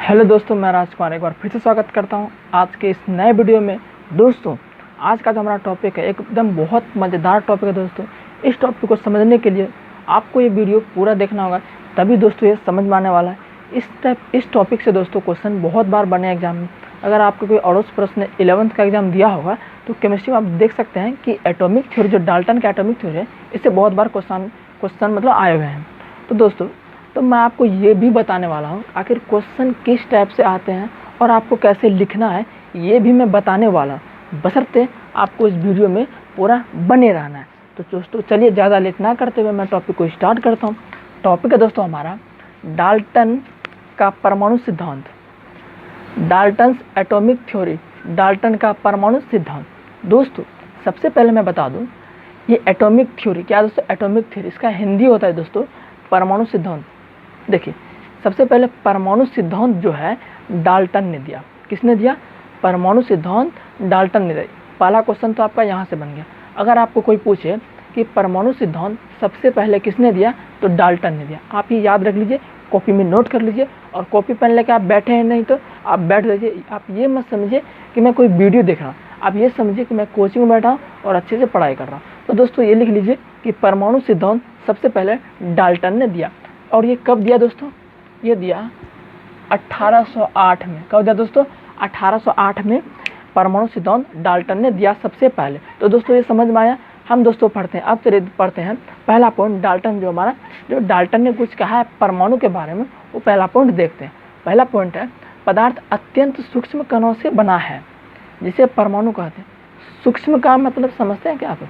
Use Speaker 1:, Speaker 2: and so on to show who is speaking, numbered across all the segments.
Speaker 1: Hello दोस्तों, मैं राजकुमार एक बार फिर से स्वागत करता हूं आज के इस नए वीडियो में। दोस्तों, आज का जो हमारा टॉपिक है एकदम बहुत मज़ेदार टॉपिक है। दोस्तों, इस टॉपिक को समझने के लिए आपको ये वीडियो पूरा देखना होगा, तभी दोस्तों ये समझ में आने वाला है। इस टॉपिक से दोस्तों क्वेश्चन बहुत बार बने एग्जाम में। अगर आपको कोई अड़ोस पड़ोस ने 11th का एग्जाम दिया होगा तो केमिस्ट्री में आप देख सकते हैं कि एटॉमिक थ्योरी, जो डाल्टन का एटॉमिक थ्योरी है, इससे बहुत बार क्वेश्चन मतलब आए हुए हैं। तो दोस्तों, तो मैं आपको ये भी बताने वाला हूँ आखिर क्वेश्चन किस टाइप से आते हैं और आपको कैसे लिखना है, ये भी मैं बताने वाला हूँ, बशर्ते आपको इस वीडियो में पूरा बने रहना है। तो दोस्तों चलिए ज़्यादा लेट ना करते हुए मैं टॉपिक को स्टार्ट करता हूँ। टॉपिक है दोस्तों हमारा डाल्टन का परमाणु सिद्धांत, डाल्टन्स एटॉमिक थ्योरी, डाल्टन का परमाणु सिद्धांत। दोस्तों सबसे पहले मैं बता दूँ, ये एटॉमिक थ्योरी क्या है दोस्तों? एटॉमिक थ्योरी इसका हिंदी होता है दोस्तों परमाणु सिद्धांत। देखिए, सबसे पहले परमाणु सिद्धांत जो है डाल्टन ने दिया। किसने दिया? परमाणु सिद्धांत डाल्टन ने दिया। पहला क्वेश्चन तो आपका यहाँ से बन गया। अगर आपको कोई पूछे कि परमाणु सिद्धांत सबसे पहले किसने दिया, तो डाल्टन ने दिया। आप ये याद रख लीजिए, कॉपी में नोट कर लीजिए, और कॉपी पेन लेकर आप बैठे हैं नहीं तो आप बैठ जाइए। आप ये मत समझिए कि मैं कोई वीडियो देख रहा हूँ, आप ये समझिए कि मैं कोचिंग में बैठा हूँ और अच्छे से पढ़ाई कर रहा हूँ। तो दोस्तों ये लिख लीजिए कि परमाणु सिद्धांत सबसे पहले डाल्टन ने दिया। और ये कब दिया दोस्तों? ये दिया 1808 में। कब दिया दोस्तों? 1808 में परमाणु सिद्धांत डाल्टन ने दिया सबसे पहले। तो दोस्तों ये समझ में आया। हम दोस्तों पढ़ते हैं, अब चलिए पढ़ते हैं पहला पॉइंट। डाल्टन जो डाल्टन ने कुछ कहा है परमाणु के बारे में, वो पहला पॉइंट देखते हैं। पहला पॉइंट है, पदार्थ अत्यंत सूक्ष्म कणों से बना है, जिसे परमाणु कहते हैं। सूक्ष्म का मतलब समझते हैं क्या आप?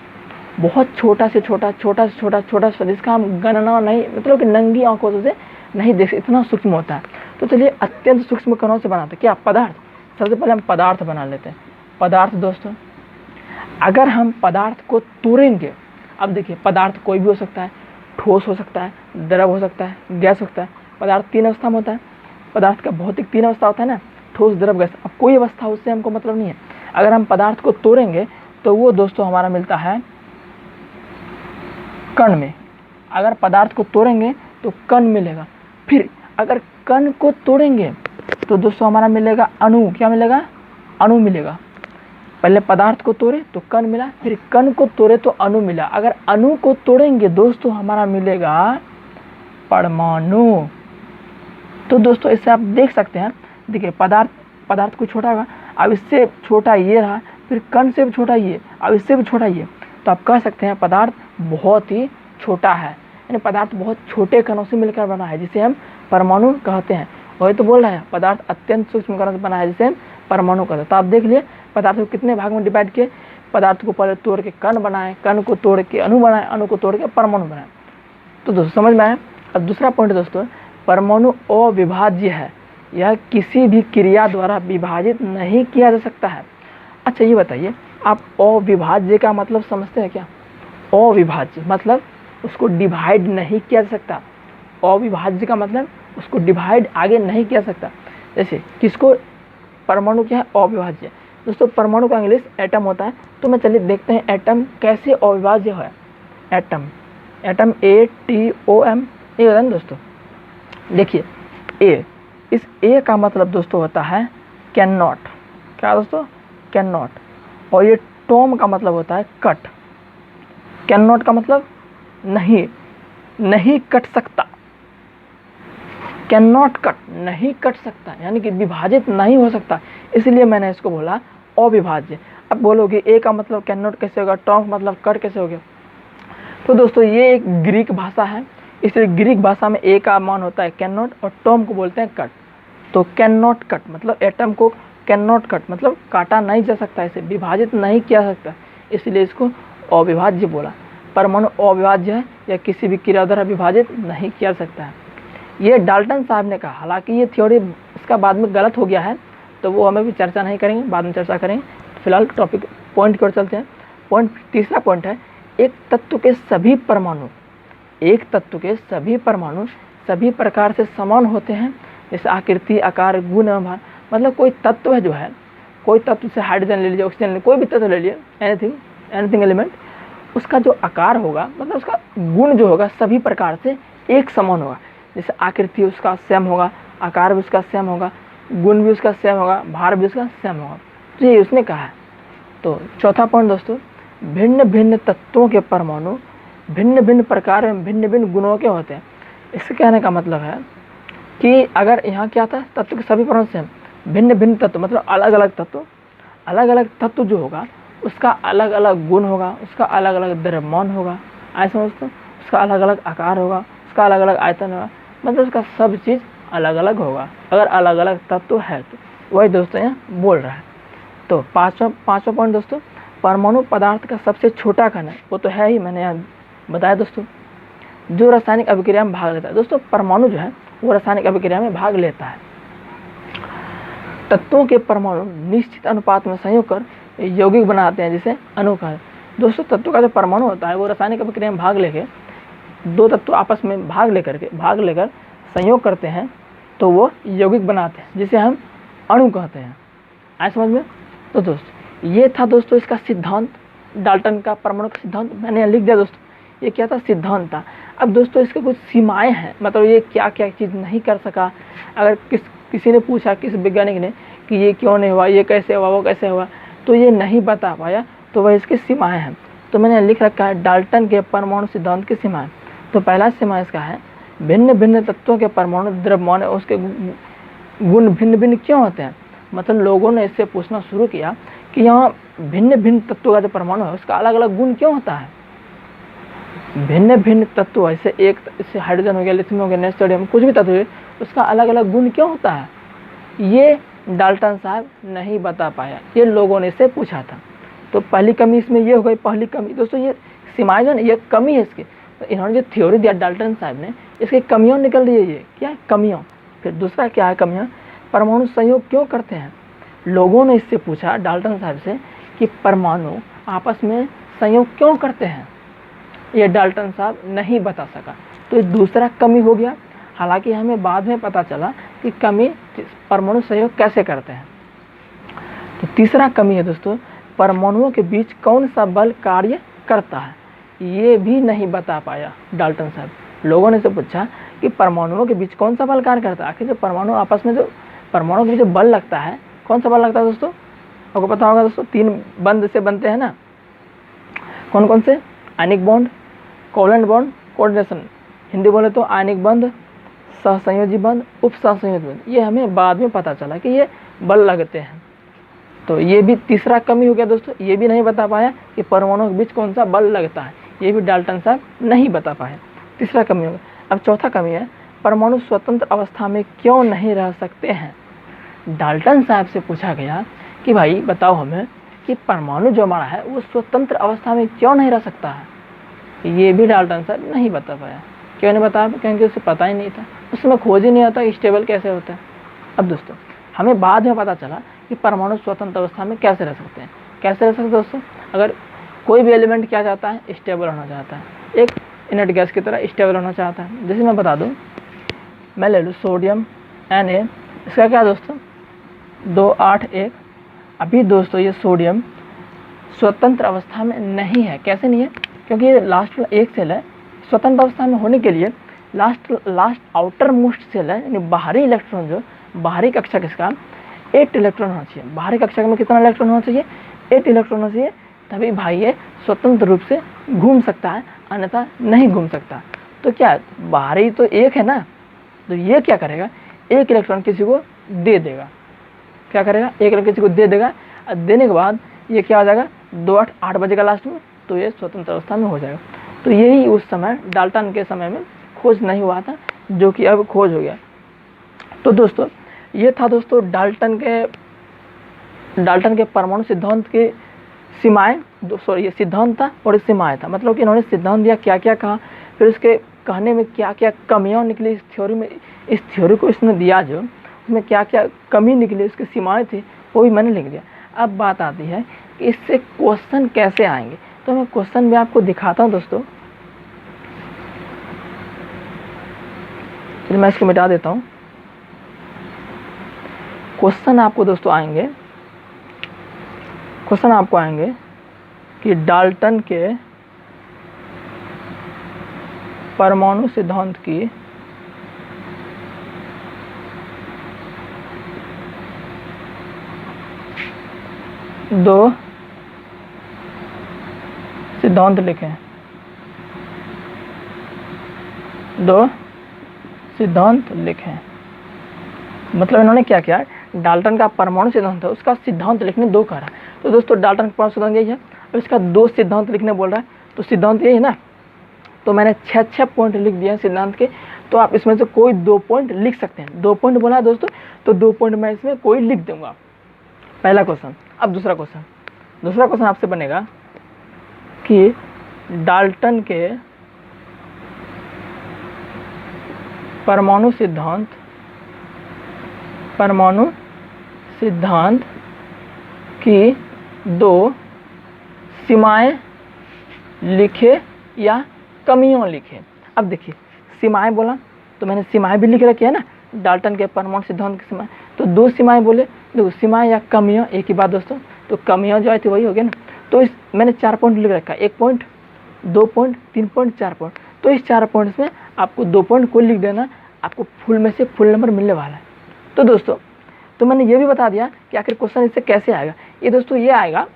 Speaker 1: बहुत छोटा से छोटा, छोटा से छोटा, छोटा से, जिसका हम गणना नहीं, मतलब कि नंगी आंखों से नहीं देख, इतना सूक्ष्म होता है। तो चलिए अत्यंत सूक्ष्म कणों से बनाते क्या? पदार्थ। सबसे पहले हम पदार्थ बना लेते हैं। पदार्थ दोस्तों, अगर हम पदार्थ को तोड़ेंगे, अब देखिए पदार्थ कोई भी हो सकता है, ठोस हो सकता है, द्रव हो सकता है, गैस हो सकता है। पदार्थ 3 अवस्था में होता है। पदार्थ का भौतिक 3 अवस्था होता है ना, ठोस, द्रव, गैस। अब कोई अवस्था उससे हमको मतलब नहीं है। अगर हम पदार्थ को तोड़ेंगे तो वो दोस्तों हमारा मिलता है कण में। अगर पदार्थ को तोड़ेंगे तो कण मिलेगा। फिर अगर कण को तोड़ेंगे तो दोस्तों हमारा मिलेगा अणु। क्या मिलेगा? अणु मिलेगा। पहले पदार्थ को तोड़े तो कण मिला, फिर कण को तोड़े तो अणु मिला। अगर अणु को तोड़ेंगे दोस्तों हमारा मिलेगा परमाणु। तो दोस्तों इससे आप देख सकते हैं, देखिए पदार्थ को छोटा होगा, अब इससे छोटा ये रहा, फिर कण से भी छोटा ये, अब इससे भी छोटा ये। तो आप कह सकते हैं पदार्थ बहुत ही छोटा है, यानी पदार्थ बहुत छोटे कणों से मिलकर बना है, जिसे हम परमाणु कहते हैं। वही तो बोल रहा है, पदार्थ अत्यंत सूक्ष्म कणों से बना है, जिसे हम परमाणु कहते हैं। तो आप देख लिए पदार्थ को कितने भाग में डिवाइड किए। पदार्थ को पहले तोड़ के कण बनाए, कण को तोड़ के अणु बनाए, अणु को तोड़ के परमाणु बनाए। तो दोस्तों समझ में आया। अब दूसरा पॉइंट दोस्तों, परमाणु अविभाज्य है, यह किसी भी क्रिया द्वारा विभाजित नहीं किया जा सकता है। अच्छा ये बताइए, आप अविभाज्य का मतलब समझते हैं क्या? अविभाज्य मतलब उसको डिवाइड नहीं किया जा सकता। अविभाज्य का मतलब उसको डिवाइड आगे नहीं किया जा सकता। जैसे किसको? परमाणु क्या है? अविभाज्य। दोस्तों परमाणु का इंग्लिश एटम होता है। तो मैं चलिए देखते हैं एटम कैसे अविभाज्य है। एटम ATOM ये होता है ना दोस्तों। देखिए ए, इस ए का मतलब दोस्तों होता है कैन नॉट। क्या दोस्तों? Can not. और ये टॉम का मतलब होता है कट। कैन नॉट का मतलब नहीं कट सकता। कैन नॉट कट, नहीं कट सकता, यानी कि विभाजित नहीं हो सकता, इसलिए मैंने इसको बोला अविभाज्य। अब बोलोगे ए का मतलब कैन नॉट कैसे होगा, टॉम का मतलब कट कैसे हो गया? तो दोस्तों ये एक ग्रीक भाषा है, इसलिए ग्रीक भाषा में ए का मान होता है कैन नॉट और टॉम को बोलते हैं कट। तो कैन नॉट कट मतलब एटम को कैन नॉट कट मतलब काटा नहीं जा सकता, इसे विभाजित नहीं किया जा सकता, इसलिए इसको अविभाज्य बोला। परमाणु अविभाज्य है, या किसी भी क्रिया द्वारा विभाजित नहीं किया जा सकता है। ये डाल्टन साहब ने कहा। हालांकि ये थ्योरी इसका बाद में गलत हो गया है, तो वो हमें भी चर्चा नहीं करेंगे, बाद में चर्चा करेंगे। फिलहाल टॉपिक पॉइंट की ओर चलते हैं। तीसरा पॉइंट है, एक तत्व के सभी परमाणु सभी प्रकार से समान होते हैं, जैसे आकृति, आकार, गुण एवं भार। मतलब कोई तत्व है जो है, कोई तत्व से हाइड्रोजन ले लीजिए, ऑक्सीजन ले, कोई भी तत्व ले लीजिए, एनीथिंग एलिमेंट, उसका जो आकार होगा, मतलब उसका गुण जो होगा सभी प्रकार से एक समान होगा। जैसे आकृति उसका सेम होगा, आकार भी उसका सेम होगा, गुण भी उसका सेम होगा, भार भी उसका सेम होगा। तो ये उसने कहा है। तो चौथा पॉइंट दोस्तों, भिन्न भिन्न तत्वों के परमाणु भिन्न भिन्न प्रकार में भिन्न भिन्न गुणों के होते हैं। इसके कहने का मतलब है कि अगर यहाँ क्या था, तत्व के सभी परमाणु सेम, भिन्न भिन्न तत्व मतलब अलग अलग तत्व जो होगा उसका अलग अलग गुण होगा, उसका अलग अलग द्रव्यमान होगा, ऐसा दोस्तों, उसका अलग अलग आकार होगा, उसका अलग अलग आयतन होगा, मतलब उसका सब चीज़ अलग अलग होगा अगर अलग अलग तत्व है तो। वही दोस्तों यहाँ बोल रहा है। तो पाँचवा पॉइंट दोस्तों, परमाणु पदार्थ का सबसे छोटा कण है, वो तो है ही, मैंने यहाँ बताया दोस्तों, जो रासायनिक अभिक्रिया में भाग लेता है। दोस्तों परमाणु जो है वो रासायनिक अभिक्रिया में भाग लेता है। तत्वों के परमाणु निश्चित अनुपात में संयोग कर यौगिक बनाते हैं, जिसे अणु कहते हैं। दोस्तों तत्व का जो परमाणु होता है वो रासायनिक अभिक्रिया में भाग लेके, दो तत्व आपस में भाग लेकर संयोग करते हैं तो वो यौगिक बनाते हैं, जिसे हम अणु कहते हैं। आए समझ में? तो दोस्तों ये था दोस्तों इसका सिद्धांत, डाल्टन का परमाणु का सिद्धांत मैंने यहाँ लिख दिया दोस्तों। ये क्या था? सिद्धांत था। अब दोस्तों इसके कुछ सीमाएं हैं, मतलब ये क्या क्या चीज़ नहीं कर सका। अगर किसी ने पूछा, किसी वैज्ञानिक ने, कि ये क्यों नहीं हुआ, ये कैसे हुआ, वो कैसे हुआ, तो ये नहीं बता पाया, तो वह इसकी सीमाएं हैं। तो मैंने लिख रखा है डाल्टन के परमाणु सिद्धांत की सीमाएं। तो पहला सीमा इसका है, भिन्न भिन्न तत्वों के परमाणु द्रव्यमान उसके गुण भिन्न भिन्न क्यों होते हैं। मतलब लोगों ने इससे पूछना शुरू किया कि यहाँ भिन्न भिन्न तत्वों का जो परमाणु है उसका अलग अलग गुण क्यों होता है। भिन्न भिन्न तत्व, जैसे हाइड्रोजन हो गया, लिथियम हो गया, सोडियम, कुछ भी तत्व है, उसका अलग अलग गुण क्यों होता है, ये डाल्टन साहब नहीं बता पाया। ये लोगों ने इससे पूछा था। तो पहली कमी इसमें ये हो गई, पहली कमी दोस्तों, ये सीमाएं जो ये कमी है इसकी। तो इन्होंने जो थ्योरी दिया डाल्टन साहब ने, इसकी कमियों निकल रही है। ये क्या है? कमियों। फिर दूसरा क्या है कमियाँ? परमाणु संयोग क्यों करते हैं। लोगों ने इससे पूछा डाल्टन साहब से कि परमाणु आपस में संयोग क्यों करते हैं, ये डाल्टन साहब नहीं बता सका। तो ये दूसरा कमी हो गया। हालांकि हमें बाद में पता चला कि कमी परमाणु संयोग कैसे करते हैं। तो तीसरा कमी है दोस्तों, परमाणुओं के बीच कौन सा बल कार्य करता है, ये भी नहीं बता पाया डाल्टन साहब। लोगों ने से पूछा कि परमाणुओं के बीच कौन सा बल कार्य करता है। आखिर जो परमाणु आपस में, जो परमाणु के बीच बल लगता है, कौन सा बल लगता है दोस्तों? आपको पता होगा दोस्तों, 3 बंध से बनते हैं ना, कौन कौन से? Ionic bond, covalent bond, coordination. Hindi बोले तो आयनिक बंध, सहसंयोजी बंध, उपसहसंयोजी बंध। ये हमें बाद में पता चला कि ये बल लगते हैं। तो ये भी तीसरा कमी हो गया दोस्तों, ये भी नहीं बता पाया कि परमाणुओं के बीच कौन सा बल लगता है, ये भी डाल्टन साहब नहीं बता पाए। तीसरा कमी हो गया। अब चौथा कमी है, परमाणु स्वतंत्र अवस्था में क्यों नहीं रह सकते हैं। डाल्टन साहब से पूछा गया कि भाई बताओ हमें कि परमाणु जो हमारा है वो स्वतंत्र अवस्था में क्यों नहीं रह सकता है। ये भी डाल्टन साहब नहीं बता पाया। क्यों नहीं बता? क्योंकि उसे पता ही नहीं था, उसमें खोज ही नहीं आता कि स्टेबल कैसे होता है। अब दोस्तों हमें बाद में पता चला कि परमाणु स्वतंत्र अवस्था में कैसे रह सकते हैं। कैसे रह सकते हैं दोस्तों? अगर कोई भी एलिमेंट क्या चाहता है, स्टेबल होना चाहता है, एक इनर्ट गैस की तरह स्टेबल होना चाहता है। जैसे मैं बता दूं, मैं ले लूँ सोडियम Na, इसका क्या दोस्तों 281। अभी दोस्तों ये सोडियम स्वतंत्र अवस्था में नहीं है। कैसे नहीं है? क्योंकि ये लास्ट एक सेल है। स्वतंत्र अवस्था में होने के लिए लास्ट आउटर मोस्ट सेल है, यानी बाहरी इलेक्ट्रॉन, जो बाहरी कक्षा किसका 8 इलेक्ट्रॉन होना चाहिए। बाहरी कक्षा में कितना इलेक्ट्रॉन होना चाहिए? 8 इलेक्ट्रॉन होना चाहिए। तभी भाई ये स्वतंत्र रूप से घूम सकता है, अन्यथा नहीं घूम सकता। तो क्या बाहरी तो एक है ना, तो ये क्या करेगा, एक इलेक्ट्रॉन किसी को दे देगा। क्या करेगा? एक इलेक्ट्रॉन किसी को दे देगा, और देने के बाद ये क्या हो जाएगा 8 बजेगा लास्ट में, तो ये स्वतंत्र अवस्था में हो जाएगा। तो यही उस समय डाल्टन के समय में खोज नहीं हुआ था, जो कि अब खोज हो गया। तो दोस्तों ये था दोस्तों डाल्टन के परमाणु सिद्धांत की सीमाएं। ये सिद्धांत था और सीमाएं था, मतलब कि इन्होंने सिद्धांत दिया, क्या क्या कहा, फिर उसके कहने में क्या क्या कमियां निकली इस थ्योरी में। इस थ्योरी को इसने दिया जो, उसमें क्या क्या कमी निकली, उसकी सीमाएं थी, वो भी मैंने लिख दिया। अब बात आती है कि इससे क्वेश्चन कैसे आएंगे। तो मैं क्वेश्चन भी आपको दिखाता हूँ दोस्तों। चलिए मैं इसको मिटा देता हूँ। क्वेश्चन आपको दोस्तों आएंगे, क्वेश्चन आपको आएंगे कि डाल्टन के परमाणु सिद्धांत की दो सिद्धांत लिखें। दो सिद्धांत लिखें मतलब इन्होंने क्या किया, डाल्टन का परमाणु सिद्धांत है उसका सिद्धांत लिखने दो कह रहा है। तो दोस्तों डाल्टन का परमाणु सिद्धांत यही है, अब इसका दो सिद्धांत लिखने बोल रहा है, तो सिद्धांत यही है ना। तो मैंने 6 पॉइंट लिख दिए हैं सिद्धांत के, तो आप इसमें से कोई 2 पॉइंट लिख सकते हैं। 2 पॉइंट बोला है दोस्तों, तो 2 पॉइंट मैं इसमें कोई लिख दूंगा। पहला क्वेश्चन। अब दूसरा क्वेश्चन आपसे बनेगा कि डाल्टन के परमाणु सिद्धांत की 2 सीमाएं लिखे या कमियों लिखे। अब देखिए सीमाएं बोला तो मैंने सीमाएं भी लिख रखी है ना, डाल्टन के परमाणु सिद्धांत की सीमाएं, तो 2 सीमाएं बोले। देखो सीमाएं या कमियां एक ही बात दोस्तों, तो कमियां जो आई थी वही हो गया ना। तो इस मैंने 4 पॉइंट लिख रखा है, 1 पॉइंट, 2 पॉइंट, 3 पॉइंट, 4 पॉइंट। तो इस 4 पॉइंट्स में आपको 2 पॉइंट को लिख देना, आपको फुल में से फुल नंबर मिलने वाला है। तो दोस्तों तो मैंने ये भी बता दिया कि आखिर क्वेश्चन इससे कैसे आएगा। ये दोस्तों ये आएगा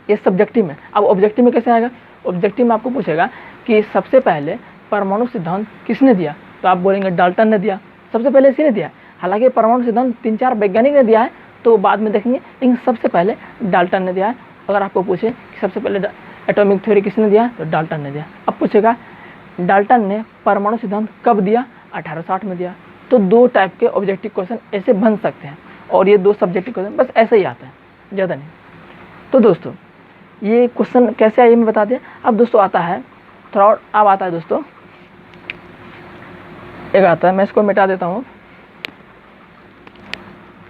Speaker 1: ये सब्जेक्टिव में। अब ऑब्जेक्टिव में कैसे आएगा, ऑब्जेक्टिव में आपको पूछेगा कि सबसे पहले परमाणु सिद्धांत किसने दिया, तो आप बोलेंगे डाल्टन ने दिया, सबसे पहले इसी ने दिया। हालांकि परमाणु सिद्धांत 3-4 वैज्ञानिक ने दिया है, तो बाद में देखेंगे, लेकिन सबसे पहले डाल्टन ने दिया है। अगर आपको पूछे कि सबसे पहले एटॉमिक थ्योरी किसने दिया, तो डाल्टन ने दिया। अब पूछेगा डाल्टन ने परमाणु सिद्धांत कब दिया, 1860 में दिया। तो 2 टाइप के ऑब्जेक्टिव क्वेश्चन ऐसे बन सकते हैं, और ये 2 सब्जेक्टिव क्वेश्चन बस ऐसे ही आता है, ज़्यादा नहीं। तो दोस्तों ये क्वेश्चन कैसे आए मैं बता दें। अब दोस्तों आता है थोड़ा और, अब आता है दोस्तों एक आता है, मैं इसको मिटा देता हूँ,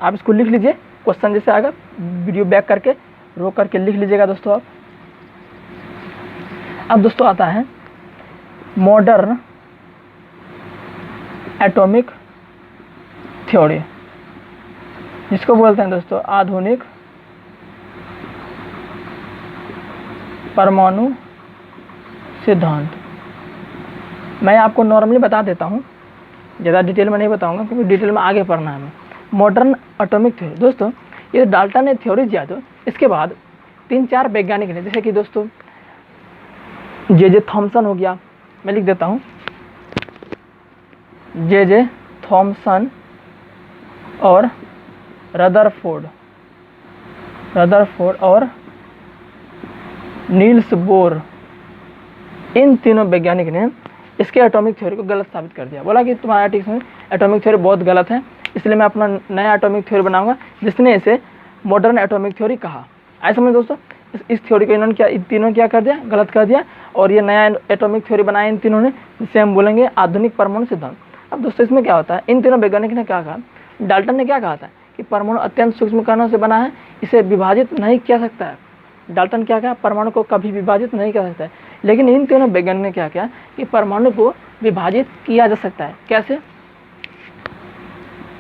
Speaker 1: आप इसको लिख लीजिए। क्वेश्चन जैसे आएगा वीडियो बैक करके रोक करके लिख लीजिएगा दोस्तों आप। अब दोस्तों आता है मॉडर्न एटॉमिक थ्योरी, जिसको बोलते हैं दोस्तों आधुनिक परमाणु सिद्धांत। मैं आपको नॉर्मली बता देता हूँ, ज़्यादा डिटेल में नहीं बताऊंगा क्योंकि डिटेल में आगे पढ़ना है हमें। मॉडर्न एटॉमिक थ्योरी दोस्तों, ये डाल्टन ने थ्योरी दिया, तो इसके बाद 3-4 वैज्ञानिक ने, जैसे कि दोस्तों जे थॉमसन हो गया, मैं लिख देता हूँ जे थॉमसन और रदरफोर्ड और नील्स बोर, इन तीनों वैज्ञानिक ने इसके एटॉमिक थ्योरी को गलत साबित कर दिया। बोला कि तुम्हारा एटॉमिक थ्योरी बहुत गलत है, इसलिए मैं अपना नया एटॉमिक थ्योरी बनाऊंगा जिसने इसे मॉडर्न एटॉमिक थ्योरी कहा। ऐसा समझ दोस्तों, इस थ्योरी को इन तीनों क्या कर दिया, गलत कर दिया, और ये नया एटॉमिक थ्योरी बनाया इन तीनों ने, जिसे हम बोलेंगे आधुनिक परमाणु सिद्धांत। अब दोस्तों इसमें क्या होता है, इन तीनों वैज्ञानिक ने क्या कहा, डाल्टन ने क्या कहा था कि परमाणु अत्यंत सूक्ष्म कणों से बना है, इसे विभाजित नहीं किया सकता है। डाल्टन क्या कहा, परमाणु को कभी विभाजित नहीं किया सकता है। लेकिन इन तीनों वैज्ञानिक ने क्या किया कि परमाणु को विभाजित किया जा सकता है। कैसे,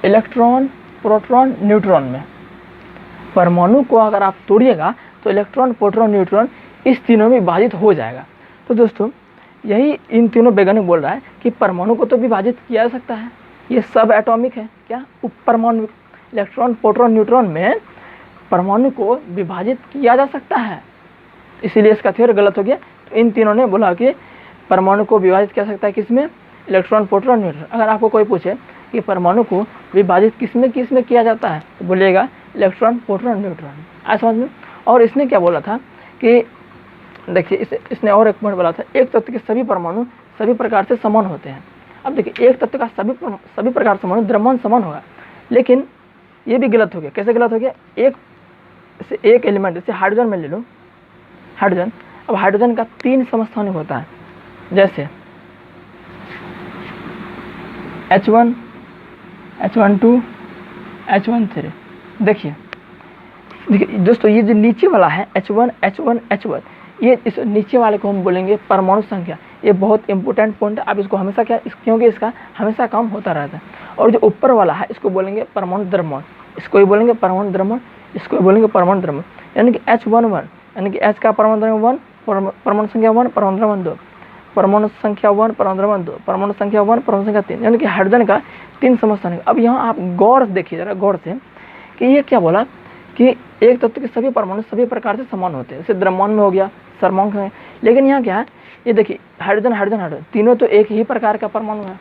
Speaker 1: इलेक्ट्रॉन, प्रोटॉन, न्यूट्रॉन में। परमाणु को अगर आप तोड़िएगा तो इलेक्ट्रॉन, प्रोटॉन, न्यूट्रॉन इस तीनों में विभाजित हो जाएगा। तो दोस्तों यही इन तीनों वैज्ञानिक बोल रहा है कि परमाणु को तो विभाजित किया जा सकता है, ये सब एटॉमिक है, क्या परमाणु, इलेक्ट्रॉन, प्रोटॉन, न्यूट्रॉन में परमाणु को विभाजित किया जा सकता है, इसीलिए इसका थ्योरी गलत हो गया। तो इन तीनों ने बोला कि परमाणु को विभाजित किया सकता है किसमें, इलेक्ट्रॉन, प्रोटॉन, न्यूट्रॉन। अगर आपको कोई पूछे कि परमाणु को विभाजित किसमें किया जाता है, तो बोलेगा इलेक्ट्रॉन, प्रोटॉन, न्यूट्रॉन। ऐसा समझ में। और इसने क्या बोला था कि देखिए इसने और एक पॉइंट बोला था, एक तत्व के सभी परमाणु सभी प्रकार से समान होते हैं। अब देखिए एक तत्व का सभी प्रकार से परमाणु द्रव्यमान समान होगा, लेकिन ये भी गलत हो गया। कैसे गलत हो गया, एक एलिमेंट जैसे हाइड्रोजन में ले लो, हाइड्रोजन, अब हाइड्रोजन का 3 समस्थानिक होता है, जैसे H1, H12, H13। देखिए दोस्तों ये जो नीचे वाला है H1, H1, H1, ये इस नीचे वाले को हम बोलेंगे परमाणु संख्या। ये बहुत इंपॉर्टेंट पॉइंट है, आप इसको हमेशा क्योंकि इसका हमेशा काम होता रहता है। और जो ऊपर वाला है इसको बोलेंगे परमाणु द्रव्यमान, इसको ही बोलेंगे परमाणु द्रव्यमान, इसको बोलेंगे परमाणु द्रव्यमान। यानी कि H11 यानी कि H का परमाणु द्रव्यमान 1, परमाणु संख्या 1, परमाणु द्रव्यमान 2, परमाणु संख्या 1, परमाणु द्रव्यमान 2, परमाणु संख्या 1, परमाणु संख्या 3, यानी कि हाइड्रोजन का 3 समस्थानिक। अब यहाँ आप गौर से देखिए, जरा गौर से कि ये क्या बोला कि एक तत्व के सभी परमाणु सभी प्रकार से समान होते हैं, जैसे द्रव्यमान में हो गया, सरमांक में। लेकिन यहाँ क्या है, ये देखिए हाइड्रोजन हाइड्रोजन हाइड्रोजन तीनों तो एक ही प्रकार का परमाणु है,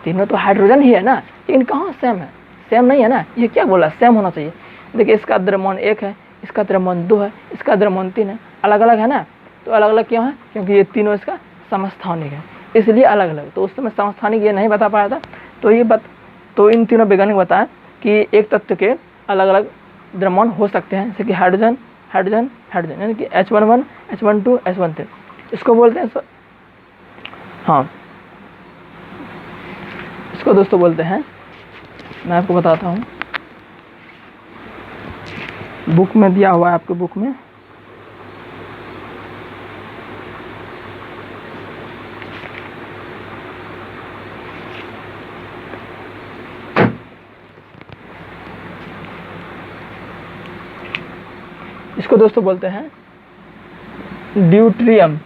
Speaker 1: तीनों तो हाइड्रोजन ही है ना, लेकिन कहाँ सेम है, सेम नहीं है ना। ये क्या बोला, सेम होना चाहिए। देखिए इसका द्रव्यमान 1 है, इसका द्रव्यमान 2 है, इसका द्रव्यमान 3 है, अलग अलग है ना। तो अलग अलग क्यों है, क्योंकि ये तीनों इसका समस्थानिक है, इसलिए अलग अलग। तो उस समय समस्थानिक ये नहीं बता पाया था, तो इन तीनों वैज्ञानिक बताया कि एक तत्व के अलग अलग द्रव्यमान हो सकते हैं, जैसे कि हाइड्रोजन हाइड्रोजन हाइड्रोजन, यानी कि H11 H12 H13, इसको बोलते हैं हाँ, इसको दोस्तों बोलते हैं, मैं आपको बताता हूँ, बुक में दिया हुआ है, आपके बुक में इसको दोस्तों बोलते हैं ड्यूट्रियम,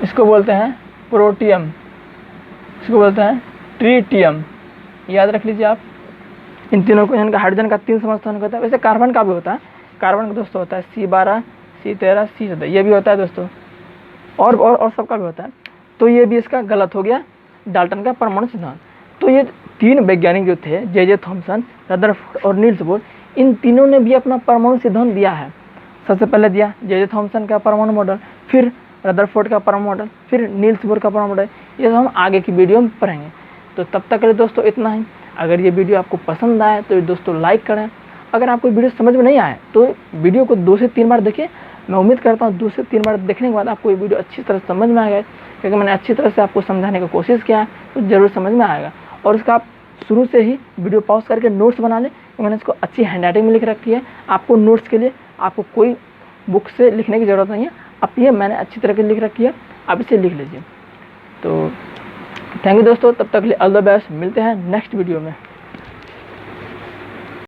Speaker 1: इसको बोलते हैं प्रोटियम, इसको बोलते हैं ट्रीटियम। याद रख लीजिए आप इन तीनों को। इनका हाइड्रोजन का 3 समस्थानिक होता है, वैसे कार्बन का भी होता है। कार्बन का दोस्तों होता है C12 C13 C14, ये भी होता है दोस्तों, और सबका भी होता है। तो ये भी इसका गलत हो गया, डाल्टन का परमाणु सिद्धांत। तो ये 3 वैज्ञानिक जो थे, जे थॉमसन, रदरफोर्ड और नील्स बोर, इन तीनों ने भी अपना परमाणु सिद्धांत दिया है। सबसे पहले दिया जे थॉमसन का परमाणु मॉडल, फिर रदरफोर्ड का परमाणु मॉडल, फिर नील्स बोर का परमाणु मॉडल। ये सब हम आगे की वीडियो में पढ़ेंगे। तो तब तक के लिए दोस्तों इतना ही। अगर ये वीडियो आपको पसंद आए तो दोस्तों लाइक करें। अगर आपको वीडियो समझ में नहीं आए तो वीडियो को 2 से 3 बार देखिए। मैं उम्मीद करता हूँ 2 से 3 बार देखने के बाद आपको ये वीडियो अच्छी तरह समझ में आएगा, क्योंकि मैंने अच्छी तरह से आपको समझाने की कोशिश किया है, तो ज़रूर समझ में आएगा। और इसका आप शुरू से ही वीडियो पॉज करके नोट्स बना लें, मैंने इसको अच्छी हैंडराइटिंग में लिख रखी है। आपको नोट्स के लिए आपको कोई बुक से लिखने की ज़रूरत नहीं है, अब ये मैंने अच्छी तरह से लिख रखी है, आप इसे लिख लीजिए। तो थैंक यू दोस्तों, तब तक के लिए ऑल द बेस्ट, मिलते हैं नेक्स्ट वीडियो में।